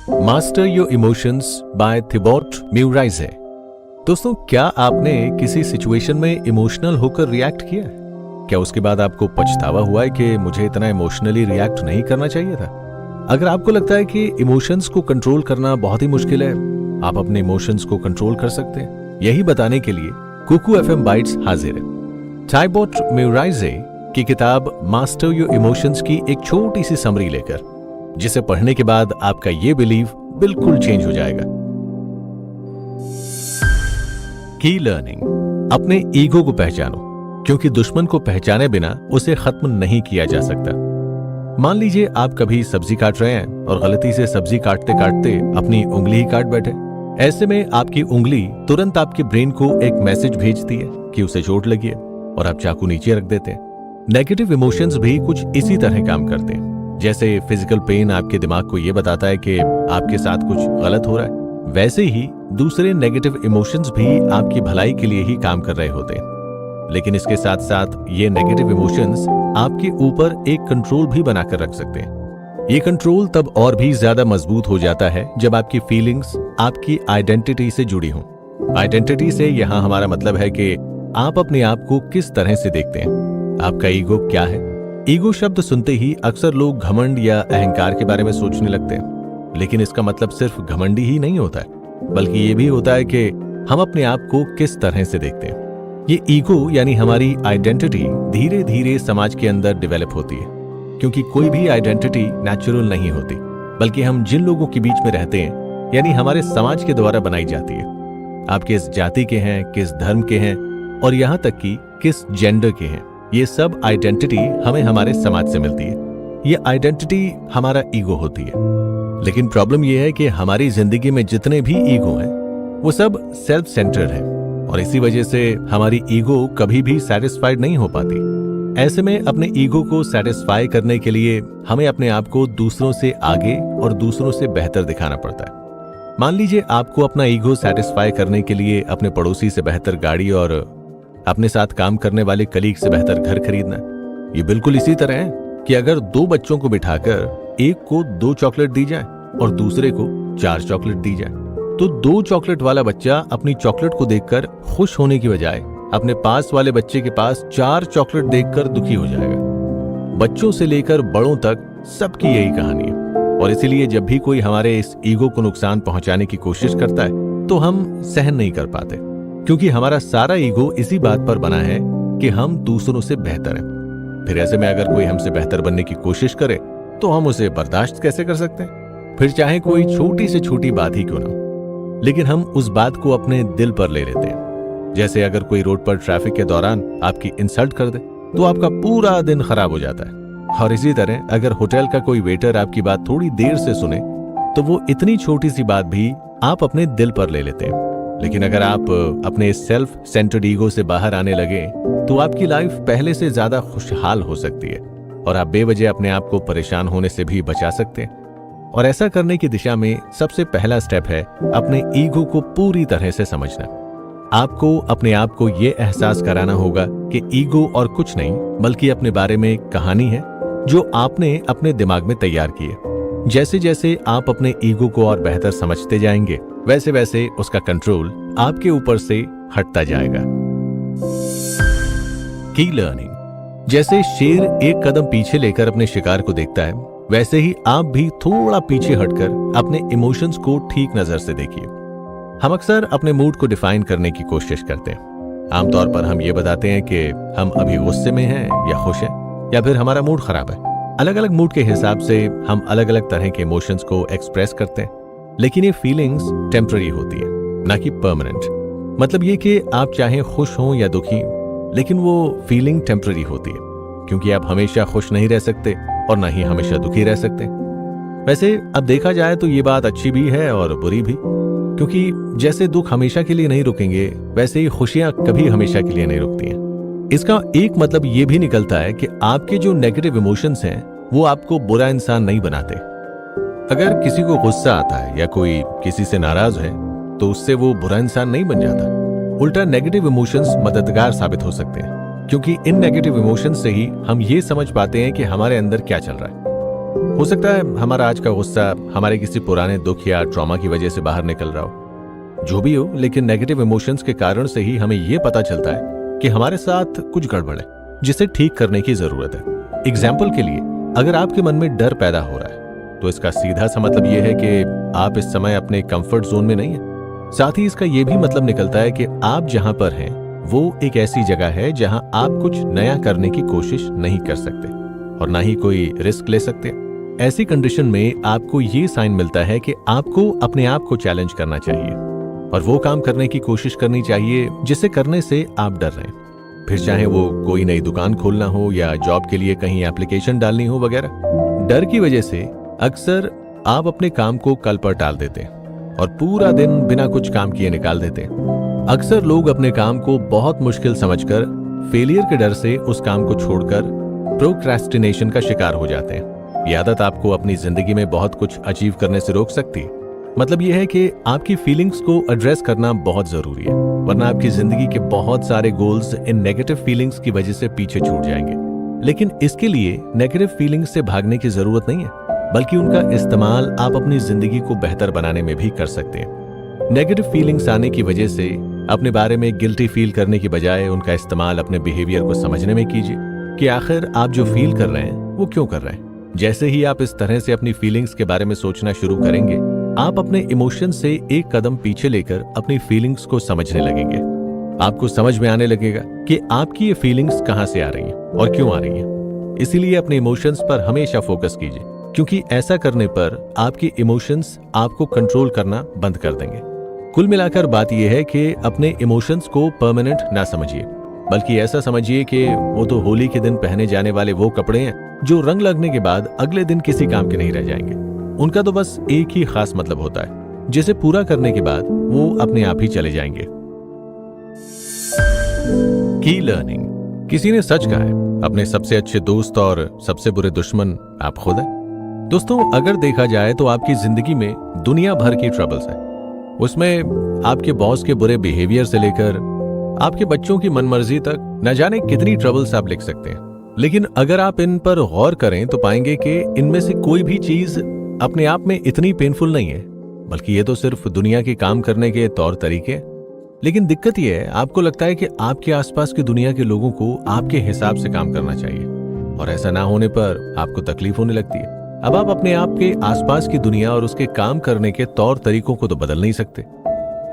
Master your emotions by Thibaut Meurisse. दोस्तों, क्या आपने किसी सिचुएशन में इमोशनल होकर रिएक्ट किया है? क्या उसके बाद आपको पछतावा हुआ है कि मुझे इतना इमोशनली रिएक्ट नहीं करना चाहिए था? अगर आपको लगता है कि इमोशंस को कंट्रोल करना बहुत ही मुश्किल है, आप अपने इमोशंस को कंट्रोल कर सकते हैं। यही बताने के लिए कुकू एफएम बाइट्स हाजिर है। थिबॉट म्यूराइजे की किताब मास्टर योर इमोशंस की एक छोटी सी समरी लेकर, जिसे पढ़ने के बाद आपका ये बिलीव बिल्कुल चेंज हो जाएगा। की लर्निंग, अपने ईगो को पहचानो, क्योंकि दुश्मन को पहचाने बिना उसे खत्म नहीं किया जा सकता। मान लीजिए आप कभी सब्जी काट रहे हैं और गलती से सब्जी काटते काटते अपनी उंगली ही काट बैठे। ऐसे में आपकी उंगली तुरंत आपके ब्रेन को एक मैसेज भेजती है कि उसे चोट लगी है, और आप चाकू नीचे रख देते हैं। नेगेटिव इमोशंस भी कुछ इसी तरह काम करते हैं। जैसे फिजिकल पेन आपके दिमाग को यह बताता है कि आपके साथ कुछ गलत हो रहा है, वैसे ही दूसरे नेगेटिव इमोशंस भी आपकी भलाई के लिए ही काम कर रहे होते हैं। लेकिन इसके साथ साथ ये नेगेटिव इमोशंस आपके ऊपर एक कंट्रोल भी बनाकर रख सकते हैं। ये कंट्रोल तब और भी ज्यादा मजबूत हो जाता है जब आपकी फीलिंग्स आपकी आइडेंटिटी से जुड़ी हों। आइडेंटिटी से यहाँ हमारा मतलब है कि आप अपने आप को किस तरह से देखते हैं, आपका ईगो क्या है। ईगो शब्द सुनते ही अक्सर लोग घमंड या अहंकार के बारे में सोचने लगते हैं, लेकिन इसका मतलब सिर्फ घमंडी ही नहीं होता है, बल्कि ये भी होता है कि हम अपने आप को किस तरह से देखते हैं। ये ईगो यानी हमारी आइडेंटिटी धीरे धीरे समाज के अंदर डेवलप होती है, क्योंकि कोई भी आइडेंटिटी नेचुरल नहीं होती, बल्कि हम जिन लोगों के बीच में रहते हैं यानी हमारे समाज के द्वारा बनाई जाती है। आप किस जाति के हैं, किस धर्म के हैं, और यहाँ तक कि किस जेंडर के हैं, ये सब आइडेंटिटी हमें हमारे समाज से मिलती है। ये आइडेंटिटी हमारा ईगो होती है। लेकिन प्रॉब्लम यह है कि हमारी जिंदगी में जितने भी ईगो हैं वो सब सेल्फ सेंटर्ड है, और इसी वजह से हमारी ईगो कभी भी सेटिस्फाइड नहीं हो पाती। ऐसे में अपने ईगो को सेटिस्फाई करने के लिए हमें अपने आप को दूसरों से आगे और दूसरों से बेहतर दिखाना पड़ता है। मान लीजिए आपको अपना ईगो सेटिस्फाई करने के लिए अपने पड़ोसी से बेहतर गाड़ी और अपने साथ काम करने वाले कलीग से बेहतर घर खरीदना। ये बिल्कुल इसी तरह है कि अगर दो बच्चों को बिठाकर एक को 2 चॉकलेट दी जाए और दूसरे को 4 चॉकलेट दी जाए, तो 2 चॉकलेट वाला बच्चा अपनी चॉकलेट को देखकर खुश होने की बजाय अपने पास वाले बच्चे के पास 4 चॉकलेट देखकर दुखी हो जाएगा। बच्चों से लेकर बड़ों तक सबकी यही कहानी है, और इसीलिए जब भी कोई हमारे इस ईगो को नुकसान पहुंचाने की कोशिश करता है तो हम सहन नहीं कर पाते, क्योंकि हमारा सारा ईगो इसी बात पर बना है कि हम दूसरों से बेहतर हैं। फिर ऐसे में अगर कोई हमसे बेहतर बनने की कोशिश करे तो हम उसे बर्दाश्त कैसे कर सकते हैं, फिर चाहे कोई छोटी से छोटी बात ही क्यों ना हो। लेकिन हम उस बात को अपने दिल पर ले लेते हैं। जैसे अगर कोई रोड पर ट्रैफिक के दौरान आपकी इंसल्ट कर दे तो आपका पूरा दिन खराब हो जाता है। और इसी तरह अगर होटल का कोई वेटर आपकी बात थोड़ी देर से सुने तो वो इतनी छोटी सी बात भी आप अपने दिल पर ले लेते हैं। लेकिन अगर आप अपने सेल्फ सेंटर्ड ईगो से बाहर आने लगे तो आपकी लाइफ पहले से ज्यादा खुशहाल हो सकती है, और आप बेवजह अपने आप को परेशान होने से भी बचा सकते हैं। और ऐसा करने की दिशा में सबसे पहला स्टेप है अपने ईगो को पूरी तरह से समझना। आपको अपने आप को यह एहसास कराना होगा कि ईगो और कुछ नहीं बल्कि अपने बारे में एक कहानी है जो आपने अपने दिमाग में तैयार की है। जैसे जैसे आप अपने ईगो को और बेहतर समझते जाएंगे, वैसे वैसे उसका कंट्रोल आपके ऊपर से हटता जाएगा। की लर्निंग, जैसे शेर एक कदम पीछे लेकर अपने शिकार को देखता है, वैसे ही आप भी थोड़ा पीछे हटकर अपने इमोशंस को ठीक नजर से देखिए। हम अक्सर अपने मूड को डिफाइन करने की कोशिश करते हैं। आमतौर पर हम ये बताते हैं कि हम अभी गुस्से में हैं या खुश हैं, या फिर हमारा मूड खराब है। अलग अलग मूड के हिसाब से हम अलग अलग तरह के इमोशंस को एक्सप्रेस करते हैं, लेकिन ये फीलिंग्स टेम्पररी होती है, ना कि परमानेंट। मतलब ये कि आप चाहे खुश हों या दुखी, लेकिन वो फीलिंग टेम्पररी होती है, क्योंकि आप हमेशा खुश नहीं रह सकते और ना ही हमेशा दुखी रह सकते। वैसे अब देखा जाए तो ये बात अच्छी भी है और बुरी भी, क्योंकि जैसे दुख हमेशा के लिए नहीं रुकेंगे, वैसे ही खुशियां कभी हमेशा के लिए नहीं रुकती हैं। इसका एक मतलब ये भी निकलता है कि आपके जो नेगेटिव इमोशंस हैं वो आपको बुरा इंसान नहीं बनाते। अगर किसी को गुस्सा आता है या कोई किसी से नाराज है तो उससे वो बुरा इंसान नहीं बन जाता। उल्टा नेगेटिव इमोशंस मददगार साबित हो सकते हैं, क्योंकि इन नेगेटिव इमोशंस से ही हम ये समझ पाते हैं कि हमारे अंदर क्या चल रहा है। हो सकता है हमारा आज का गुस्सा हमारे किसी पुराने दुख या ट्रॉमा की वजह से बाहर निकल रहा हो। जो भी हो, लेकिन नेगेटिव इमोशंस के कारण से ही हमें यह पता चलता है कि हमारे साथ कुछ गड़बड़ है जिसे ठीक करने की जरूरत है। एग्जाम्पल के लिए, अगर आपके मन में डर पैदा हो रहा है तो इसका सीधा सा मतलब यह है कि आप इस समय अपने कंफर्ट जोन में नहीं है। साथ ही इसका यह भी मतलब निकलता है कि आप जहां पर हैं वो एक ऐसी जगह है जहां आप कुछ नया करने की कोशिश नहीं कर सकते और ना ही कोई रिस्क ले सकते। ऐसी कंडीशन में आपको ये साइन मिलता है कि आपको अपने आप को चैलेंज करना चाहिए और वो काम करने की कोशिश करनी चाहिए जिसे करने से आप डर रहे हैं। फिर चाहे वो कोई नई दुकान खोलना हो या जॉब के लिए कहीं एप्लीकेशन डालनी हो वगैरह। डर की वजह से अक्सर आप अपने काम को कल पर टाल देते हैं और पूरा दिन बिना कुछ काम किए निकाल देते हैं। अक्सर लोग अपने काम को बहुत मुश्किल समझकर फेलियर के डर से उस काम को छोड़कर प्रोक्रेस्टिनेशन का शिकार हो जाते हैं। ये आदत आपको अपनी जिंदगी में बहुत कुछ अचीव करने से रोक सकती है। मतलब यह है कि आपकी फीलिंग्स को एड्रेस करना बहुत जरूरी है, वरना आपकी जिंदगी के बहुत सारे गोल्स इन नेगेटिव फीलिंग्स की वजह से पीछे छूट जाएंगे। लेकिन इसके लिए नेगेटिव फीलिंग्स से भागने की जरूरत नहीं है, बल्कि उनका इस्तेमाल आप अपनी जिंदगी को बेहतर बनाने में भी कर सकते हैं। नेगेटिव फीलिंग्स आने की वजह से अपने बारे में गिल्टी फील करने की बजाय उनका इस्तेमाल अपने बिहेवियर को समझने में कीजिए कि आखिर आप जो फील कर रहे हैं वो क्यों कर रहे हैं। जैसे ही आप इस तरह से अपनी फीलिंग्स के बारे में सोचना शुरू करेंगे, आप अपने इमोशन से एक कदम पीछे लेकर अपनी फीलिंग्स को समझने लगेंगे। आपको समझ में आने लगेगा कि आपकी ये फीलिंग्स कहां से आ रही हैं और क्यों आ रही हैं। इसीलिए अपने इमोशंस पर हमेशा फोकस कीजिए, क्योंकि ऐसा करने पर आपके इमोशंस आपको कंट्रोल करना बंद कर देंगे। कुल मिलाकर बात यह है कि अपने इमोशंस को परमानेंट ना समझिए, बल्कि ऐसा समझिए कि वो तो होली के दिन पहने जाने वाले वो कपड़े हैं जो रंग लगने के बाद अगले दिन किसी काम के नहीं रह जाएंगे। उनका तो बस एक ही खास मतलब होता है, जिसे पूरा करने के बाद वो अपने आप ही चले जाएंगे। की लर्निंग। किसी ने सच कहा है, अपने सबसे अच्छे दोस्त और सबसे बुरे दुश्मन आप खुद हैं। दोस्तों, अगर देखा जाए तो आपकी जिंदगी में दुनिया भर की ट्रबल्स हैं। उसमें आपके बॉस के बुरे बिहेवियर से लेकर आपके बच्चों की मनमर्जी तक न जाने कितनी ट्रबल्स आप लिख सकते हैं। लेकिन अगर आप इन पर गौर करें तो पाएंगे कि इनमें से कोई भी चीज अपने आप में इतनी पेनफुल नहीं है, बल्कि ये तो सिर्फ दुनिया के काम करने के तौर तरीके हैं। लेकिन दिक्कत यह है, आपको लगता है कि आपके आसपास की दुनिया के लोगों को आपके हिसाब से काम करना चाहिए, और ऐसा ना होने पर आपको तकलीफ होने लगती है। अब आप अपने आप के आसपास की दुनिया और उसके काम करने के तौर तरीकों को तो बदल नहीं सकते,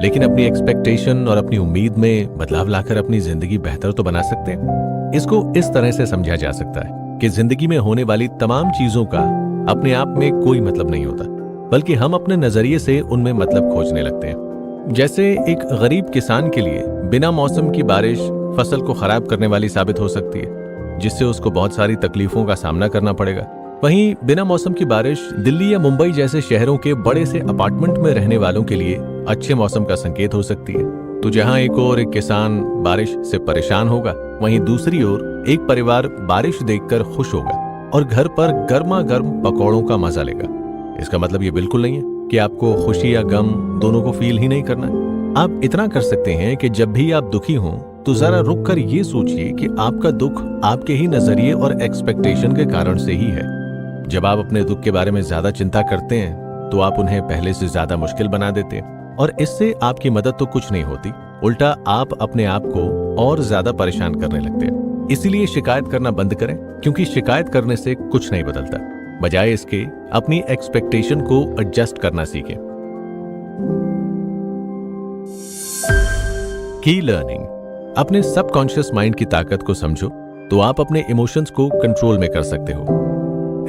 लेकिन अपनी एक्सपेक्टेशन और अपनी उम्मीद में बदलाव लाकर अपनी जिंदगी बेहतर तो बना सकते हैं। इसको इस तरह से समझा जा सकता है कि जिंदगी में होने वाली तमाम चीजों का अपने आप में कोई मतलब नहीं होता, बल्कि हम अपने नजरिए से उनमें मतलब खोजने लगते हैं। जैसे एक गरीब किसान के लिए बिना मौसम की बारिश फसल को खराब करने वाली साबित हो सकती है, जिससे उसको बहुत सारी तकलीफों का सामना करना पड़ेगा। वहीं बिना मौसम की बारिश दिल्ली या मुंबई जैसे शहरों के बड़े से अपार्टमेंट में रहने वालों के लिए अच्छे मौसम का संकेत हो सकती है। तो जहां एक किसान बारिश से परेशान होगा, वहीं दूसरी ओर एक परिवार बारिश देखकर खुश होगा और घर पर गर्मा गर्म पकौड़ों का मजा लेगा। इसका मतलब ये बिल्कुल नहीं है कि आपको खुशी या गम दोनों को फील ही नहीं करना है। आप इतना कर सकते हैं कि जब भी आप दुखी हों तो जरा रुक कर ये सोचिए कि आपका दुख आपके ही नजरिए और एक्सपेक्टेशन के कारण से ही है। जब आप अपने दुख के बारे में ज्यादा चिंता करते हैं तो आप उन्हें पहले से ज्यादा मुश्किल बना देते हैं, और इससे आपकी मदद तो कुछ नहीं होती, उल्टा आप अपने आप को और ज्यादा परेशान करने लगते हैं। इसीलिए शिकायत करना बंद करें, क्योंकि शिकायत करने से कुछ नहीं बदलता। बजाय इसके अपनी एक्सपेक्टेशन को एडजस्ट करना सीखें। की लर्निंग। अपने सबकॉन्शियस माइंड की ताकत को समझो तो आप अपने इमोशंस को कंट्रोल में कर सकते हो।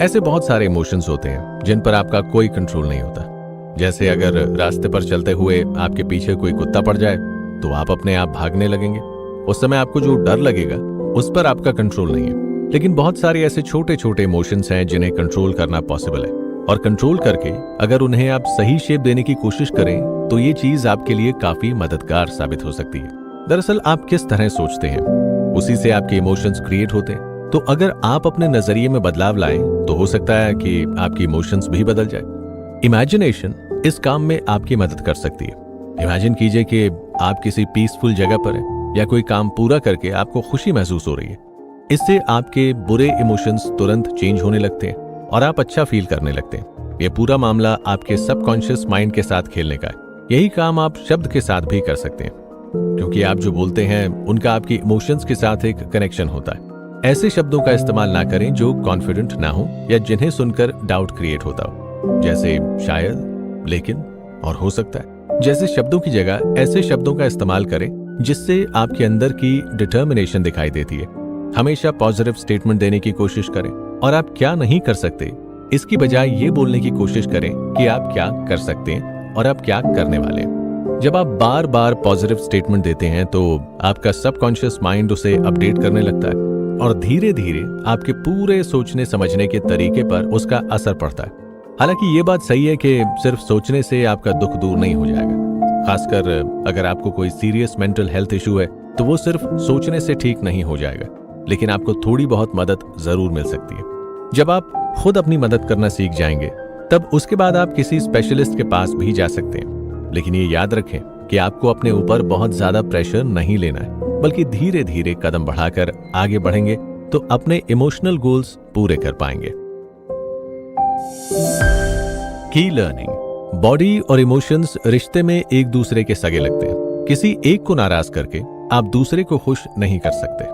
ऐसे बहुत सारे इमोशंस होते हैं जिन पर आपका कोई कंट्रोल नहीं होता। जैसे अगर रास्ते पर चलते हुए आपके पीछे कोई कुत्ता पड़ जाए तो आप अपने आप भागने लगेंगे। उस समय आपको जो डर लगेगा उस पर आपका कंट्रोल नहीं है। लेकिन बहुत सारे ऐसे छोटे छोटे इमोशंस हैं जिन्हें कंट्रोल करना पॉसिबल है, और कंट्रोल करके अगर उन्हें आप सही शेप देने की कोशिश करें तो ये चीज आपके लिए काफी मददगार साबित हो सकती है। दरअसल आप किस तरह सोचते हैं उसी से आपके इमोशंस क्रिएट होते हैं। तो अगर आप अपने नजरिए में बदलाव लाएं तो हो सकता है कि आपकी इमोशंस भी बदल जाए। इमेजिनेशन इस काम में आपकी मदद कर सकती है। इमेजिन कीजिए कि आप किसी पीसफुल जगह पर हैं या कोई काम पूरा करके आपको खुशी महसूस हो रही है। इससे आपके बुरे इमोशंस तुरंत चेंज होने लगते हैं और आप अच्छा फील करने लगते हैं। ये पूरा मामला आपके सबकॉन्शियस माइंड के साथ खेलने का है। यही काम आप शब्द के साथ भी कर सकते हैं, क्योंकि आप जो बोलते हैं उनका आपकी इमोशंस के साथ एक कनेक्शन होता है। ऐसे शब्दों का इस्तेमाल ना करें जो कॉन्फिडेंट ना हो या जिन्हें सुनकर डाउट क्रिएट होता हो, जैसे शायद, लेकिन और हो सकता है जैसे शब्दों की जगह ऐसे शब्दों का इस्तेमाल करें जिससे आपके अंदर की डिटर्मिनेशन दिखाई देती है। हमेशा पॉजिटिव स्टेटमेंट देने की कोशिश करें और आप क्या नहीं कर सकते इसकी बजाय ये बोलने की कोशिश करें कि आप क्या कर सकते हैं और आप क्या करने वाले हैं। जब आप बार बार पॉजिटिव स्टेटमेंट देते हैं तो आपका सबकॉन्शियस माइंड उसे अपडेट करने लगता है और धीरे धीरे आपके पूरे सोचने समझने के तरीके पर उसका असर पड़ता है। हालांकि ये बात सही है कि सिर्फ सोचने से आपका दुख दूर नहीं हो जाएगा। खासकर अगर आपको कोई सीरियस मेंटल हेल्थ इशू है तो वो सिर्फ सोचने से ठीक नहीं हो जाएगा, लेकिन आपको थोड़ी बहुत मदद जरूर मिल सकती है। जब आप खुद अपनी मदद करना सीख जाएंगे तब उसके बाद आप किसी स्पेशलिस्ट के पास भी जा सकते हैं। लेकिन ये याद रखें कि आपको अपने ऊपर बहुत ज्यादा प्रेशर नहीं लेना है, बल्कि धीरे धीरे कदम बढ़ाकर आगे बढ़ेंगे तो अपने इमोशनल गोल्स पूरे कर पाएंगे। की लर्निंग। बॉडी और इमोशंस रिश्ते में एक दूसरे के सगे लगते हैं। किसी एक को नाराज करके आप दूसरे को खुश नहीं कर सकते।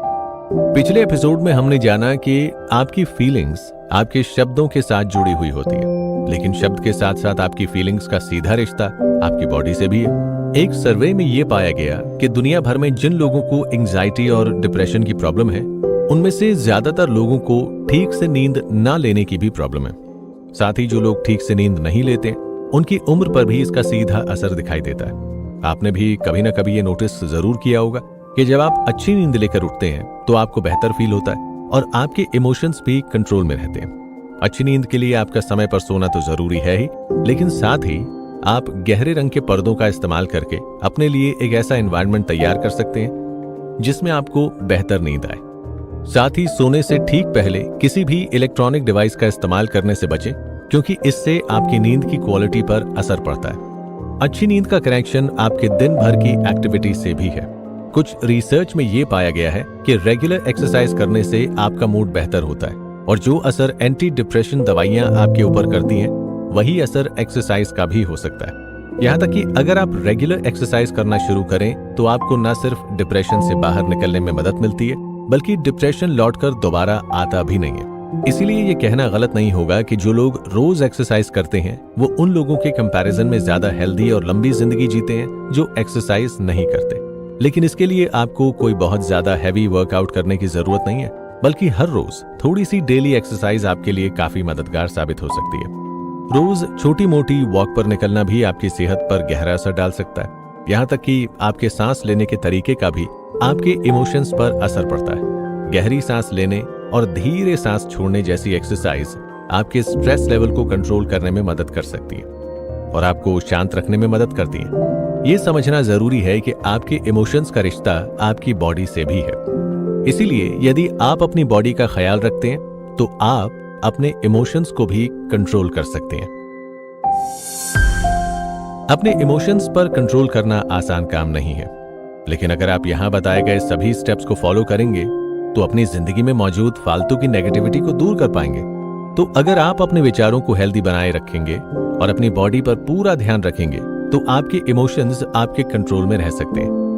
पिछले एपिसोड में हमने जाना कि आपकी फीलिंग्स आपके शब्दों के साथ जुड़ी हुई होती है, लेकिन शब्द के साथ साथ आपकी फीलिंग्स का सीधा रिश्ता आपकी बॉडी से भी है। एक सर्वे में यह पाया गया कि दुनिया भर में जिन लोगों को एंजाइटी और डिप्रेशन की प्रॉब्लम है उनमें से ज्यादातर लोगों को ठीक से नींद ना लेने की भी प्रॉब्लम है। साथ ही जो लोग ठीक से नींद नहीं लेते उनकी उम्र पर भी इसका सीधा असर दिखाई देता है। आपने भी कभी ना कभी ये नोटिस जरूर किया होगा कि जब आप अच्छी नींद लेकर उठते हैं तो आपको बेहतर फील होता है और आपके इमोशंस भी कंट्रोल में रहते हैं। अच्छी नींद के लिए आपका समय पर सोना तो जरूरी है ही, लेकिन साथ ही आप गहरे रंग के पर्दों का इस्तेमाल करके अपने लिए एक ऐसा एनवायरनमेंट तैयार कर सकते हैं जिसमें आपको बेहतर नींद आए। साथ ही सोने से ठीक पहले किसी भी इलेक्ट्रॉनिक डिवाइस का इस्तेमाल करने से बचें, क्योंकि इससे आपकी नींद की क्वालिटी पर असर पड़ता है। अच्छी नींद का कनेक्शन आपके दिन भर की एक्टिविटी से भी है। कुछ रिसर्च में यह पाया गया है कि रेगुलर एक्सरसाइज करने से आपका मूड बेहतर होता है और जो असर एंटी डिप्रेशन दवाइयां आपके ऊपर करती हैं वही असर एक्सरसाइज का भी हो सकता है। यहाँ तक कि अगर आप रेगुलर एक्सरसाइज करना शुरू करें तो आपको न सिर्फ डिप्रेशन से बाहर निकलने में मदद मिलती है, बल्कि डिप्रेशन लौटकर दोबारा आता भी नहीं है। इसीलिए ये कहना गलत नहीं होगा कि जो लोग रोज एक्सरसाइज करते हैं वो उन लोगों के कंपैरिजन में ज्यादा हेल्दी और लंबी जिंदगी जीते हैं जो एक्सरसाइज नहीं करते। लेकिन इसके लिए आपको कोई बहुत ज्यादा हैवी वर्कआउट करने की जरूरत नहीं है, बल्कि हर रोज थोड़ी सी डेली एक्सरसाइज आपके लिए काफी मददगार साबित हो सकती है। रोज छोटी मोटी वॉक पर निकलना भी आपकी सेहत पर गहरा असर डाल सकता है। यहाँ तक कि आपके सांस लेने के तरीके का भी आपके इमोशंस पर असर पड़ता है। गहरी सांस लेने और धीरे सांस छोड़ने जैसी एक्सरसाइज आपके स्ट्रेस लेवल को कंट्रोल करने में मदद कर सकती है और आपको शांत रखने में मदद करती है। ये समझना जरूरी है कि आपके इमोशंस का रिश्ता आपकी बॉडी से भी है। इसीलिए यदि आप अपनी बॉडी का ख्याल रखते हैं तो आप अपने इमोशंस को भी कंट्रोल कर सकते हैं। अपने इमोशंस पर कंट्रोल करना आसान काम नहीं है, लेकिन अगर आप यहां बताए गए सभी स्टेप्स को फॉलो करेंगे तो अपनी जिंदगी में मौजूद फालतू की नेगेटिविटी को दूर कर पाएंगे। तो अगर आप अपने विचारों को हेल्दी बनाए रखेंगे और अपनी बॉडी पर पूरा ध्यान रखेंगे तो आपके इमोशंस आपके कंट्रोल में रह सकते हैं।